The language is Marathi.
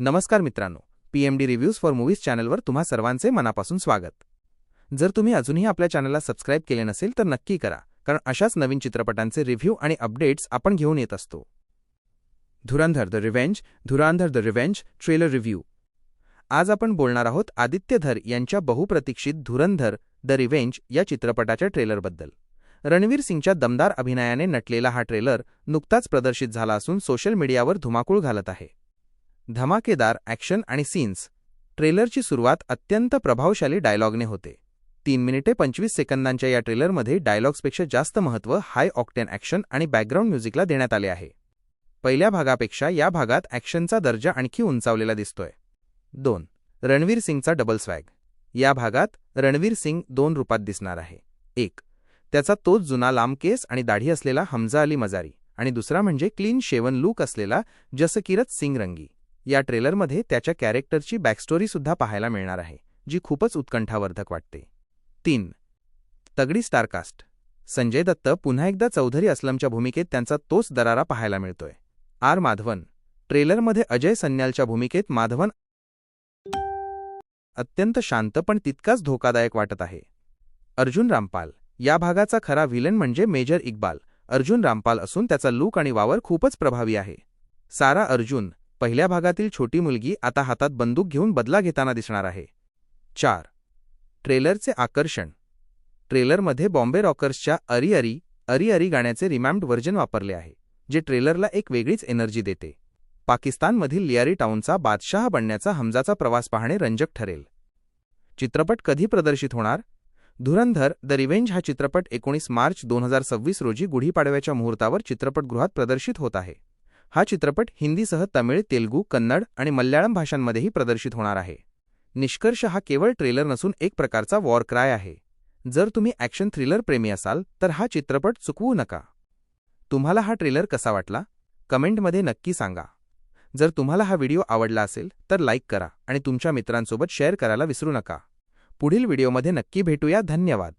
नमस्कार मित्रांनो, पीएमडी रिव्ह्यूज फॉर मूवीज चॅनलवर तुम्हा सर्वांचे मनापासून स्वागत. जर तुम्ही अजूनही आपल्या चॅनलला सबस्क्राइब केले नसेल तर नक्की करा, कारण अशाच नवीन चित्रपटांचे रिव्ह्यू आणि अपडेट्स आपण घेऊन येत असतो. धुरंधर द रिव्हेंज ट्रेलर रिव्ह्यू. आज आपण बोलणार आहोत आदित्य धर यांच्या बहुप्रतीक्षित धुरंधर द रिव्हेंज या चित्रपटाच्या ट्रेलरबद्दल. रणवीर सिंगच्या दमदार अभिनयाने नटलेला हा ट्रेलर नुकताच प्रदर्शित झाला असून सोशल मीडियावर धुमाकूळ घालत आहे. धमाकेदार ॲक्शन आणि सीन्स. ट्रेलरची सुरुवात अत्यंत प्रभावशाली डायलॉगने होते. 3 मिनिटे 25 सेकंदांच्या या ट्रेलरमध्ये डायलॉग्सपेक्षा जास्त महत्त्व हाय ऑक्टेन ॲक्शन आणि बॅकग्राऊंड म्युझिकला देण्यात आले आहे. पहिल्या भागापेक्षा या भागात ॲक्शनचा दर्जा आणखी उंचावलेला दिसतोय. 2. रणवीर सिंगचा डबल स्वॅग. या भागात रणवीर सिंग 2 रूपात दिसणार आहे. 1. त्याचा तोच जुना लांब केस आणि दाढी असलेला हमजा अली मजारी, आणि दुसरा म्हणजे क्लीन शेवन लुक असलेला जसकीरत सिंग रंगी. या ट्रेलरमध्ये त्याच्या कॅरेक्टरची बॅकस्टोरीसुद्धा पाहायला मिळणार आहे, जी खूपच उत्कंठावर्धक वाटते. 3. तगडी स्टारकास्ट. संजय दत्त पुन्हा एकदा चौधरी असलमच्या भूमिकेत त्यांचा तोच दरारा पाहायला मिळतोय. आर माधवन. ट्रेलरमध्ये अजय सन्यालच्या भूमिकेत माधवन अत्यंत शांत पण तितकाच धोकादायक वाटत आहे. अर्जुन रामपाल. या भागाचा खरा व्हिलन म्हणजे मेजर इक्बाल अर्जुन रामपाल असून त्याचा लूक आणि वावर खूपच प्रभावी आहे. सारा अर्जुन. पहिल्या भागातील छोटी मुलगी आता हातात बंदूक घेऊन बदला घेताना दिसणार आहे. 4. ट्रेलरचे आकर्षण. ट्रेलरमध्ये बॉम्बे रॉकर्सच्या अरी अरी गाण्याचे रिमॅम्ड व्हर्जन वापरले आहे, जे ट्रेलरला एक वेगळीच एनर्जी देते. पाकिस्तानमधील लियारी टाउनचा बादशाह बनण्याचा हमजाचा प्रवास पाहणे रंजक ठरेल. चित्रपट कधी प्रदर्शित होणार? धुरंधर द रिव्हेंज हा चित्रपट 19 मार्च 2026 रोजी गुढीपाडव्याच्या मुहूर्तावर चित्रपटगृहात प्रदर्शित होत आहे. हा चित्रपट हिंदीसह तमिळ, तेलुगू, कन्नड आणि मल्याळम भाषांमध्येही प्रदर्शित होणार आहे. निष्कर्ष हा केवळ ट्रेलर नसून एक प्रकारचा वॉर क्राय आहे. जर तुम्ही ॲक्शन थ्रिलर प्रेमी असाल तर हा चित्रपट चुकवू नका. तुम्हाला हा ट्रेलर कसा वाटला? कमेंटमध्ये नक्की सांगा. जर तुम्हाला हा व्हिडिओ आवडला असेल तर लाईक करा आणि तुमच्या मित्रांसोबत शेअर करायला विसरू नका. पुढील व्हिडिओमध्ये नक्की भेटूया. धन्यवाद.